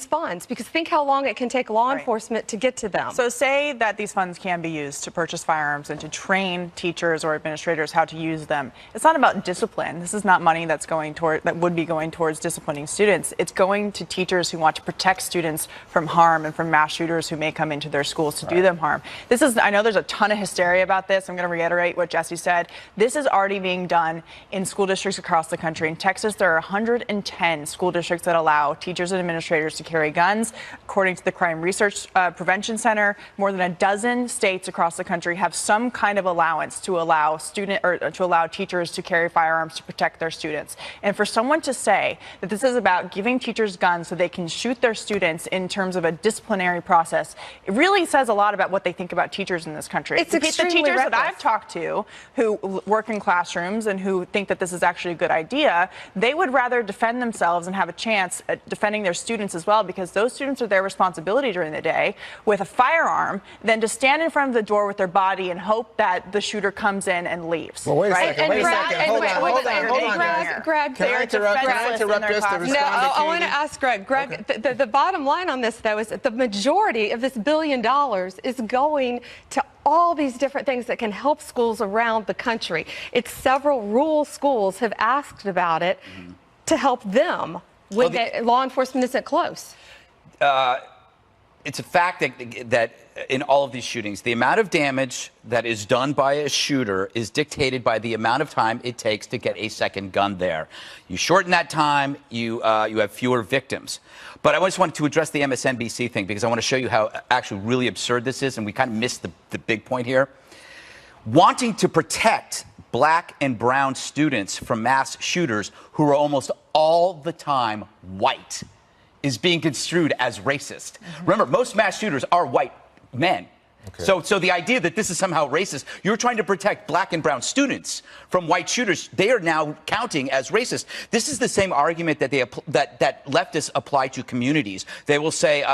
funds, because think how long it can take law enforcement to get to them. So say that these funds can be used to purchase firearms and to train teachers or administrators how to use them. It's not about discipline. This is not money that would be going towards disciplining students. It's going to teachers who want to protect students from harm and from mass shooters who may come into their schools to do them harm. I know there's a ton of hysteria about this. I'm going to reiterate what Jesse said. This is already being done in school districts across the country. In Texas, there are 110 school districts that allow teachers and administrators to carry guns. According to the Crime Research Prevention Center, more than a dozen states across the country have some kind of allowance to allow teachers to carry firearms to protect their students. And for someone to say that this is about giving teachers guns so they can shoot their students in terms of a disciplinary process, it really says a lot about what they think about teachers in this country. It's extremely the teachers reckless. that I've talked to who work in classrooms and who think that this is actually a good idea, they would rather defend themselves and have a chance at defending their students as well, because those students are their responsibility during the day with a firearm, than to stand in front of the door with their body and hope that the shooter comes in and leaves. Well, wait a second. Wait a second. Hold on. Greg, Can I interrupt just to respond to Katie? I want to ask Greg. Greg, okay. the bottom line on this, though, is that the majority of this $1 billion is going to all these different things that can help schools around the country. It's several rural schools have asked about it to help them when law enforcement isn't close. It's a fact that in all of these shootings, the amount of damage that is done by a shooter is dictated by the amount of time it takes to get a second gun there. You shorten that time, you have fewer victims. But I just wanted to address the MSNBC thing, because I want to show you how actually really absurd this is, and we kind of missed the big point here. Wanting to protect black and brown students from mass shooters who are almost all the time white is being construed as racist. Remember, most mass shooters are white men. Okay. So the idea that this is somehow racist, you're trying to protect black and brown students from white shooters, they are now counting as racist. This is the same argument that that leftists apply to communities. They will say,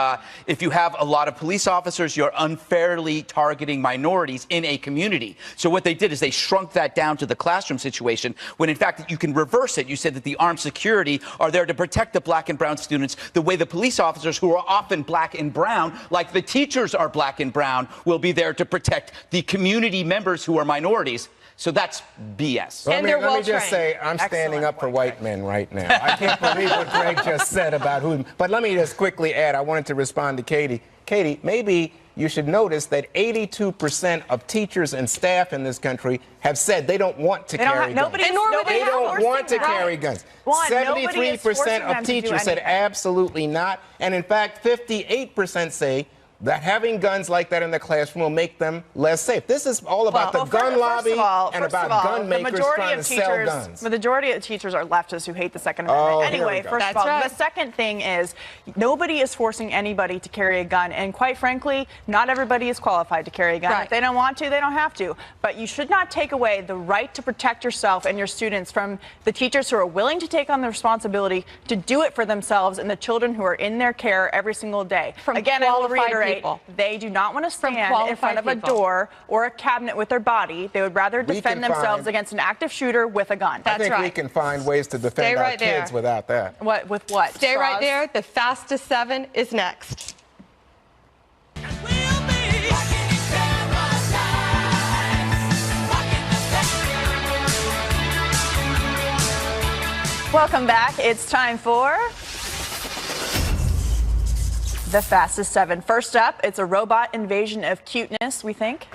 if you have a lot of police officers, you're unfairly targeting minorities in a community. So what they did is they shrunk that down to the classroom situation, when in fact you can reverse it. You said that the armed security are there to protect the black and brown students the way the police officers, who are often black and brown, like the teachers are black and brown, will be there to protect the community members who are minorities. So that's BS. Let me just say, I'm standing up for white men right now. I can't believe what Greg just said about who. But let me just quickly add, I wanted to respond to Katie. Katie, maybe you should notice that 82% of teachers and staff in this country have said they don't want to carry guns. They don't want to carry guns. 73% of teachers said absolutely not. And in fact, 58% say that having guns like that in the classroom will make them less safe. This is all about the gun lobby and about gun makers trying to sell guns. The majority of teachers are leftists who hate the Second Amendment. Anyway, first of all, the second thing is nobody is forcing anybody to carry a gun. And quite frankly, not everybody is qualified to carry a gun. If they don't want to, they don't have to. But you should not take away the right to protect yourself and your students from the teachers who are willing to take on the responsibility to do it for themselves and the children who are in their care every single day. Again, I will reiterate, they do not want to stand in front of a door or a cabinet with their body. They would rather defend themselves against an active shooter with a gun. I think we can find ways to defend our kids without that. With what? Stay right there. The Fastest 7 is next. Welcome back. It's time for The Fastest 7. First up, it's a robot invasion of cuteness, we think.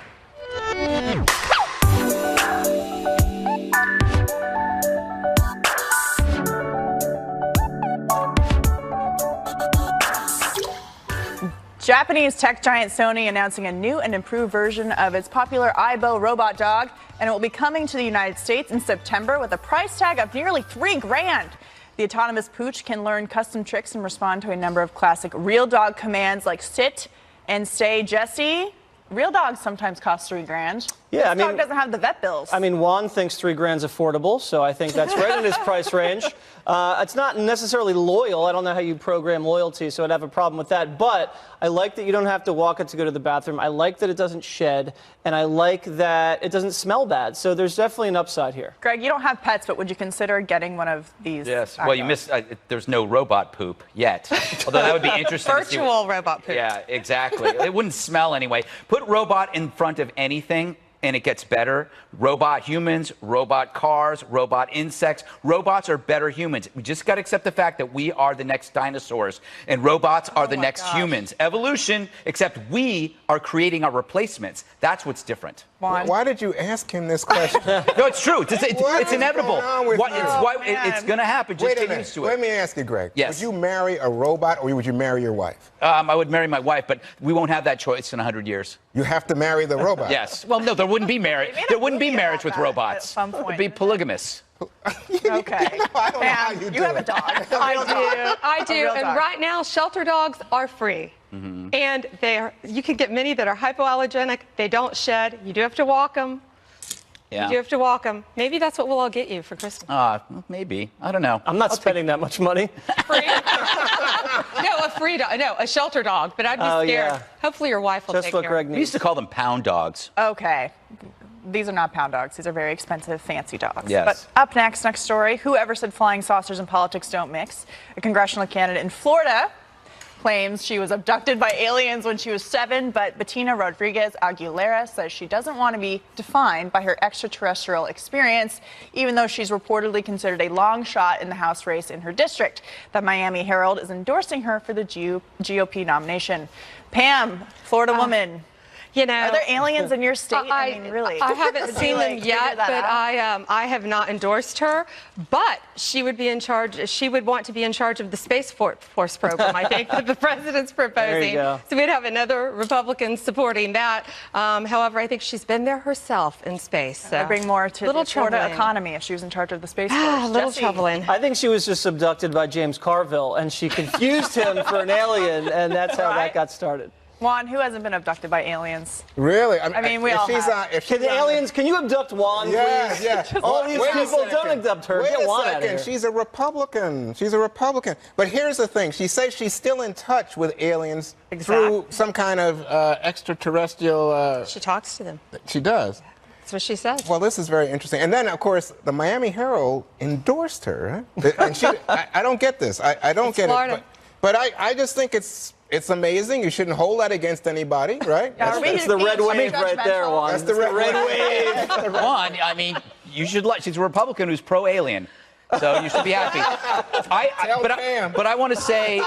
Japanese tech giant Sony announcing a new and improved version of its popular Aibo robot dog, and it will be coming to the United States in September with a price tag of nearly $3,000. The autonomous pooch can learn custom tricks and respond to a number of classic real dog commands like sit and stay, Jesse. Real dogs sometimes cost $3,000. Yeah, This dog doesn't have the vet bills. I mean, Juan thinks $3,000's affordable, so I think that's right in his price range. It's not necessarily loyal. I don't know how you program loyalty, so I'd have a problem with that. But I like that you don't have to walk it to go to the bathroom. I like that it doesn't shed, and I like that it doesn't smell bad. So there's definitely an upside here. Greg, you don't have pets, but would you consider getting one of these? Yes. Well, you missed. There's no robot poop yet. Although that would be interesting. to see what- Virtual robot poop. Yeah, exactly. It wouldn't smell anyway. Put robot in front of anything, and it gets better. Robot humans, robot cars, robot insects. Robots are better humans. We just got to accept the fact that we are the next dinosaurs, and robots are the next humans. Evolution, except we are creating our replacements. That's what's different. Juan. Why did you ask him this question? No, it's true. It's What is inevitable. going on with you? It's going to happen. Just Wait a get minute. used to it. Let me ask you, Greg. Yes. Would you marry a robot or would you marry your wife? I would marry my wife, but we won't have that choice in 100 years. You have to marry the robot. Yes. Well, no, there wouldn't be marriage. made a There wouldn't be movie marriage about with that robots. at some point. It'd be polygamous. Okay. I don't know how Pam, you you do have a it. dog. I do. real And dog. right now, shelter dogs are free. And you can get many that are hypoallergenic. They don't shed. You do have to walk them. Yeah. You do have to walk them. Maybe that's what we'll all get you for Christmas. Maybe. I don't know. I'm not spending that much money. Free? No, a free dog. No, a shelter dog. But I'd be Oh, scared. yeah. Hopefully your wife will Just take what care Greg of it. We used to call them pound dogs. Okay. These are not pound dogs. These are very expensive, fancy dogs. Yes. But up next story. Whoever said flying saucers and politics don't mix? A congressional candidate in Florida claims she was abducted by aliens when she was 7, but Bettina Rodriguez Aguilera says she doesn't want to be defined by her extraterrestrial experience, even though she's reportedly considered a long shot in the House race in her district. The Miami Herald is endorsing her for the GOP nomination. Pam, Florida woman. You know, Are there aliens in your state? I mean, really? I haven't Did seen you, them like, yet, figure that but out? I have not endorsed her. But she would be in charge. She would want to be in charge of the Space Force program, I think, that the president's proposing. go. So we'd have another Republican supporting that. However, I think she's been there herself in space. So. That'd bring more to little the Florida troubling. economy if she was in charge of the Space A Force. little Jesse. troubling. I think she was just abducted by James Carville, and she confused him for an alien, and that's how Right. that got started. Juan, who hasn't been abducted by aliens? Really? I mean, we if all she's have. on, if she's Can the on- aliens, can you abduct Juan, Yeah, please? yeah. All these Wait a people don't second. abduct her. Wait Get a Juan out of second. here. She's a Republican. She's a Republican. But here's the thing. She says she's still in touch with aliens through some kind of extraterrestrial. She talks to them. She does. That's what she says. Well, this is very interesting. And then, of course, the Miami Herald endorsed her. Right? And she, I don't get this. I don't It's get Florida. it. But I just think it's amazing. You shouldn't hold that against anybody, right? Yeah, are we It's the being red too wave right there, judgmental? Juan. That's the red wave. One, I mean, you should like. She's a Republican who's pro-alien, so you should be happy. Tell Pam. But I want to say,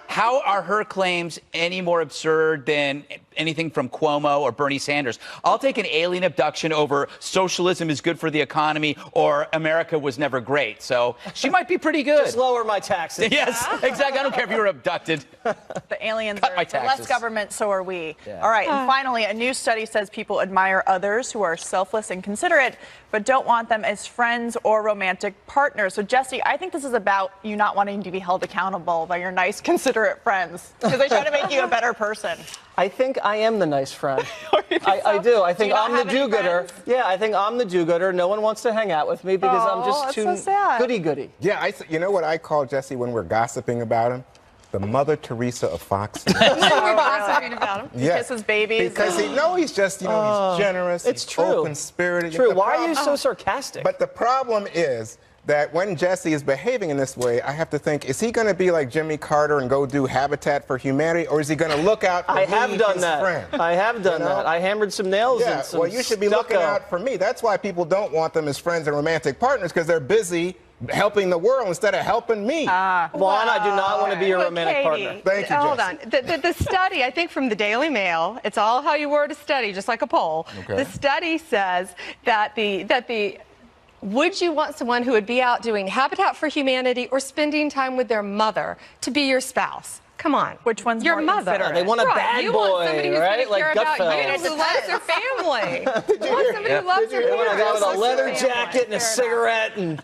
how are her claims any more absurd than anything from Cuomo or Bernie Sanders? I'll take an alien abduction over socialism is good for the economy or America was never great. So she might be pretty good. Just lower my taxes. Yes, exactly. I don't care if you were abducted. The aliens Cut are my for less taxes. government, so are we. Yeah. All right, and finally, a new study says people admire others who are selfless and considerate, but don't want them as friends or romantic partners. So, Jesse, I think this is about you not wanting to be held accountable by your nice, considerate friends because they try to make you a better person. I think I am the nice friend. You think I so? do. I Do think you not I'm the have any do-gooder. friends? Yeah, I think I'm the do-gooder. No one wants to hang out with me because I'm Oh, just that's too so sad. goody-goody. Yeah, you know what I call Jesse when we're gossiping about him? The Mother Teresa of Fox. We're gossiping about him. Yeah. Kisses babies. Because he's just, he's generous. It's he's true. open-spirited. True. The Why are problem- you so sarcastic? But the problem is that when Jesse is behaving in this way, I have to think, is he going to be like Jimmy Carter and go do Habitat for Humanity, or is he going to look out for I have me, done his that. friend? I have done You know? that. I hammered some nails Yeah, and some well, you should be looking stucco. out for me. That's why people don't want them as friends and romantic partners, because they're busy helping the world instead of helping me. Juan, I do not want to be your Look, romantic Katie, partner. Thank you, Hold Jesse. on. The study, I think from the Daily Mail, it's all how you word a study, just like a poll. Okay. The study says that would you want someone who would be out doing Habitat for Humanity or spending time with their mother to be your spouse? Come on. Which one's your more mother? considerate? They want a Right. bad you boy, want somebody who's right? going to Like care about Gutfeld. you, who loves their family. You want somebody who loves their They want a family. guy with a loves leather their jacket and a family. cigarette and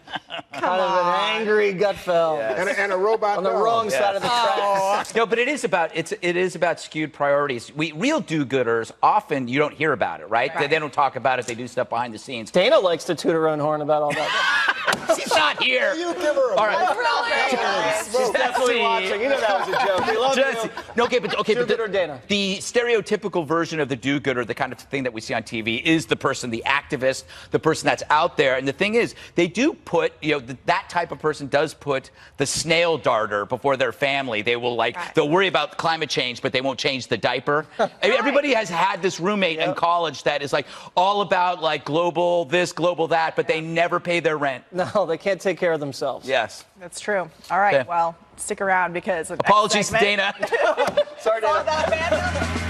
kind of an angry Gutfeld And a robot on the dog. wrong side of the tracks. No, but it is about skewed priorities. Real do-gooders often you don't hear about it, right? They don't talk about it. They do stuff behind the scenes. Dana likes to toot her own horn about all that. She's not here. You give her a All right. She's definitely watching. You know that was a joke. We love Jesse. you. No, okay, but Do-gooder Dana. the stereotypical version of the do-gooder, the kind of thing that we see on TV, is the person, the activist, the person that's out there. And the thing is, they do put, that type of person does put the snail darter before their family. They will they'll worry about climate change, but they won't change the diaper. Everybody has had this roommate in college that is all about global this, global that, but they never pay their rent. No, they can't take care of themselves. Yes. That's true. All right, Yeah. well, stick around because of Apologies to next segment. Dana. Sorry, Dana. That, man.